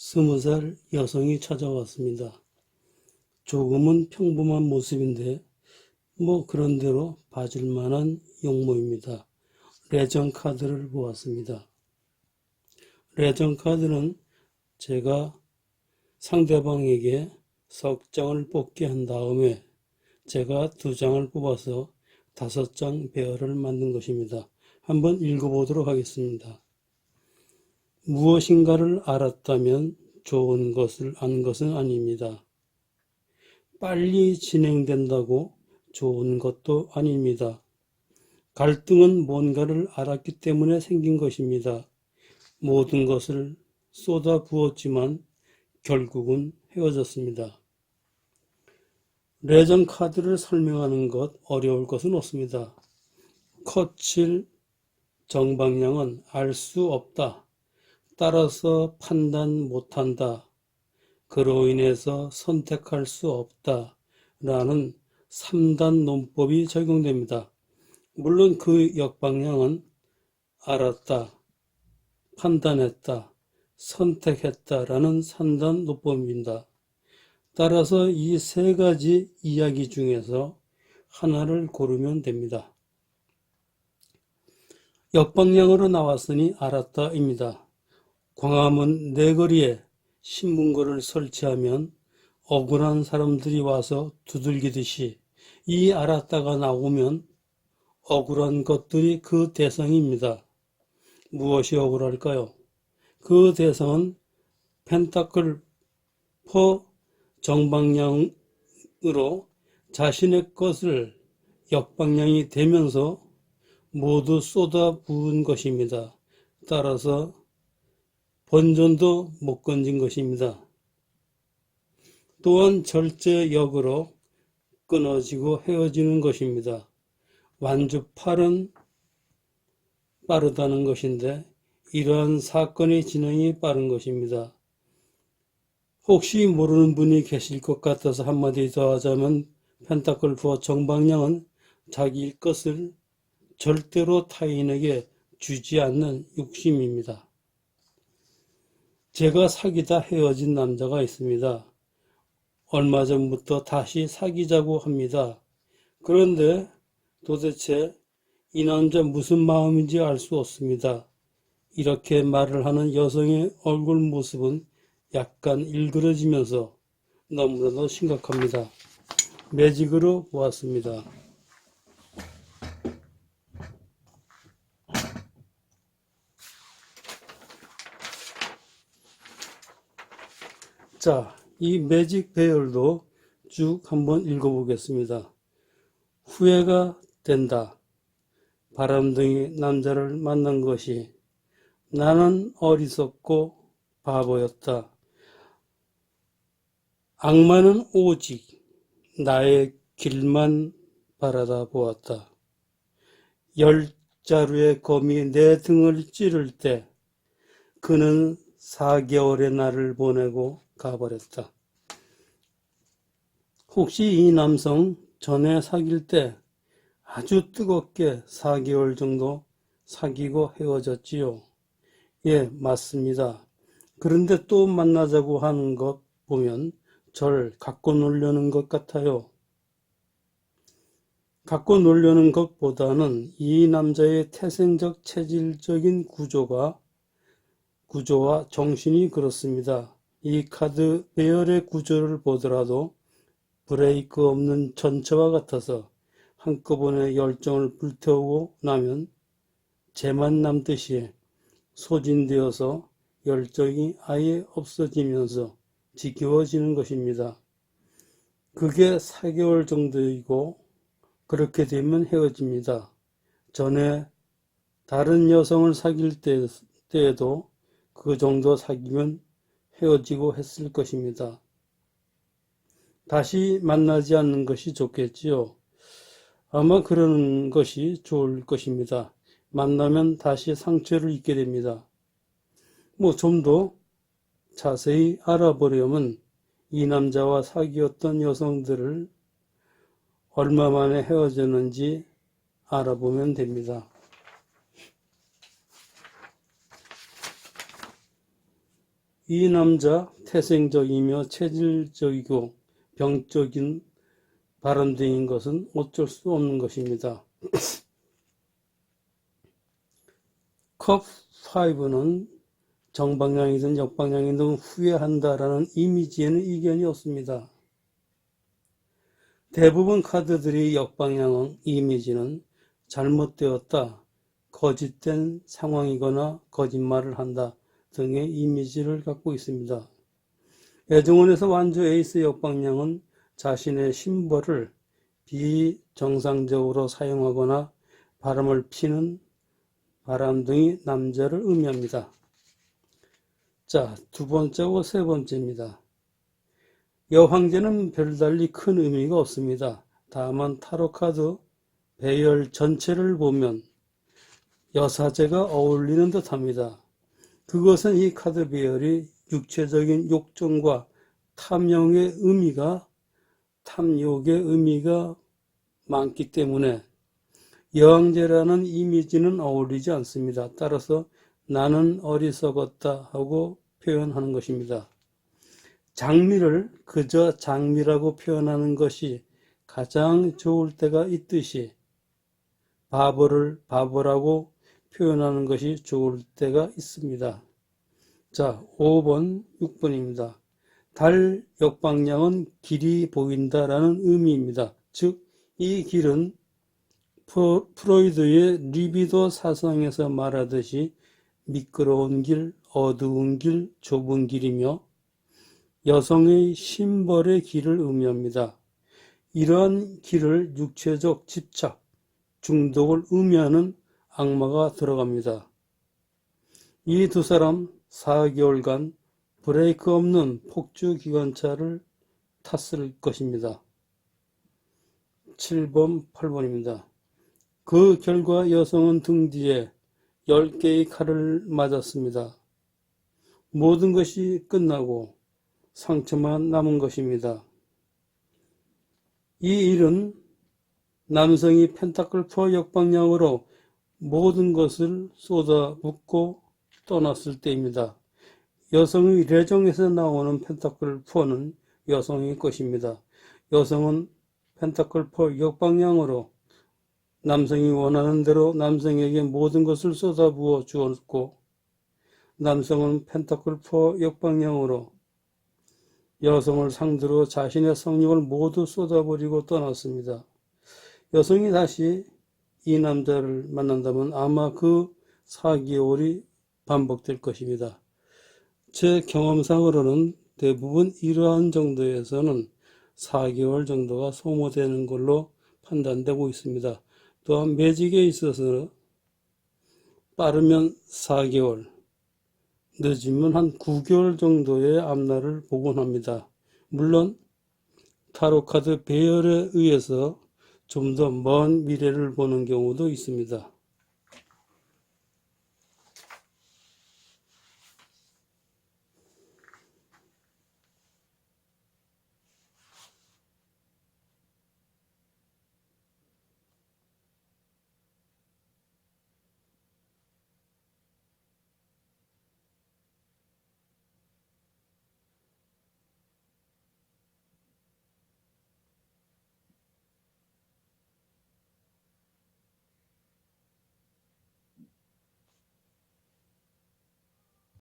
20살 여성이 찾아왔습니다. 조금은 평범한 모습인데 그런대로 봐줄 만한 용모입니다. 레전 카드를 보았습니다. 레전 카드는 제가 상대방에게 석 장을 뽑게 한 다음에 제가 2장을 뽑아서 5장 배열을 만든 것입니다. 한번 읽어보도록 하겠습니다. 무엇인가를 알았다면 좋은 것을 안 것은 아닙니다. 빨리 진행된다고 좋은 것도 아닙니다. 갈등은 뭔가를 알았기 때문에 생긴 것입니다. 모든 것을 쏟아 부었지만 결국은 헤어졌습니다. 레전 카드를 설명하는 것 어려울 것은 없습니다. 컷칠 정방향은 알 수 없다. 따라서 판단 못한다. 그로 인해서 선택할 수 없다. 라는 3단 논법이 적용됩니다. 물론 그 역방향은 알았다, 판단했다, 선택했다 라는 3단 논법입니다. 따라서 이 3가지 이야기 중에서 하나를 고르면 됩니다. 역방향으로 나왔으니 알았다입니다. 광화문 내거리에 신문고를 설치하면 억울한 사람들이 와서 두들기듯이 이 알았다가 나오면 억울한 것들이 그 대상입니다. 무엇이 억울할까요? 그 대상은 펜타클 4 정방향으로 자신의 것을 역방향이 되면서 모두 쏟아 부은 것입니다. 따라서 본전도 못 건진 것입니다. 또한 절제역으로 끊어지고 헤어지는 것입니다. 완주 8은 빠르다는 것인데 이러한 사건의 진행이 빠른 것입니다. 혹시 모르는 분이 계실 것 같아서 한마디 더 하자면 펜타클 4 정방향은 자기 것을 절대로 타인에게 주지 않는 욕심입니다. 제가 사귀다 헤어진 남자가 있습니다. 얼마 전부터 다시 사귀자고 합니다. 그런데 도대체 이 남자 무슨 마음인지 알 수 없습니다. 이렇게 말을 하는 여성의 얼굴 모습은 약간 일그러지면서 너무나도 심각합니다. 매직으로 보았습니다. 자, 이 매직 배열도 쭉 한번 읽어보겠습니다. 후회가 된다. 바람둥이 남자를 만난 것이 나는 어리석고 바보였다. 악마는 오직 나의 길만 바라다 보았다. 10자루의 검이 내 등을 찌를 때 그는 4개월의 날을 보내고 가버렸다. 혹시 이 남성 전에 사귈 때 아주 뜨겁게 4개월 정도 사귀고 헤어졌지요? 예, 맞습니다. 그런데 또 만나자고 하는 것 보면 절 갖고 놀려는 것 같아요. 갖고 놀려는 것보다는 이 남자의 태생적 체질적인 구조와 정신이 그렇습니다. 이 카드 배열의 구조를 보더라도 브레이크 없는 전차와 같아서 한꺼번에 열정을 불태우고 나면 재만 남듯이 소진되어서 열정이 아예 없어지면서 지겨워지는 것입니다. 그게 4개월 정도이고 그렇게 되면 헤어집니다. 전에 다른 여성을 사귈 때에도 그 정도 사귀면 헤어지고 했을 것입니다. 다시 만나지 않는 것이 좋겠지요. 아마 그러는 것이 좋을 것입니다. 만나면 다시 상처를 입게 됩니다. 좀 더 자세히 알아보려면 이 남자와 사귀었던 여성들을 얼마 만에 헤어졌는지 알아보면 됩니다. 이 남자 태생적이며 체질적이고 병적인 바람둥이인 것은 어쩔 수 없는 것입니다. 컵5는 정방향이든 역방향이든 후회한다라는 이미지에는 이견이 없습니다. 대부분 카드들이 역방향 이미지는 잘못되었다, 거짓된 상황이거나 거짓말을 한다 등의 이미지를 갖고 있습니다. 애정원에서 완주 에이스 역방향은 자신의 심벌을 비정상적으로 사용하거나 바람을 피는 바람둥이 남자를 의미합니다. 자, 두 번째고 세 번째입니다. 여황제는 별달리 큰 의미가 없습니다. 다만 타로카드 배열 전체를 보면 여사제가 어울리는 듯합니다. 그것은 이 카드 배열이 육체적인 욕정과 탐욕의 의미가 많기 때문에 여왕제라는 이미지는 어울리지 않습니다. 따라서 나는 어리석었다 하고 표현하는 것입니다. 장미를 그저 장미라고 표현하는 것이 가장 좋을 때가 있듯이 바보를 바보라고 표현하는 것이 좋을 때가 있습니다. 자, 5번, 6번입니다. 달 역방향은 길이 보인다라는 의미입니다. 즉, 이 길은 프로이드의 리비도 사상에서 말하듯이 미끄러운 길, 어두운 길, 좁은 길이며 여성의 심벌의 길을 의미합니다. 이러한 길을 육체적 집착, 중독을 의미하는 악마가 들어갑니다. 이 두 사람 4개월간 브레이크 없는 폭주 기관차를 탔을 것입니다. 7번, 8번입니다. 그 결과 여성은 등 뒤에 10개의 칼을 맞았습니다. 모든 것이 끝나고 상처만 남은 것입니다. 이 일은 남성이 펜타클 4 역방향으로 모든 것을 쏟아붓고 떠났을 때입니다. 여성의 레정에서 나오는 펜타클 4는 여성의 것입니다. 여성은 펜타클 4 역방향으로 남성이 원하는 대로 남성에게 모든 것을 쏟아부어 주었고, 남성은 펜타클 4 역방향으로 여성을 상대로 자신의 성욕을 모두 쏟아버리고 떠났습니다. 여성이 다시 이 남자를 만난다면 아마 그 4개월이 반복될 것입니다. 제 경험상으로는 대부분 이러한 정도에서는 4개월 정도가 소모되는 걸로 판단되고 있습니다. 또한 매직에 있어서 빠르면 4개월, 늦으면 한 9개월 정도의 앞날을 보곤 합니다. 물론 타로카드 배열에 의해서 좀 더 먼 미래를 보는 경우도 있습니다.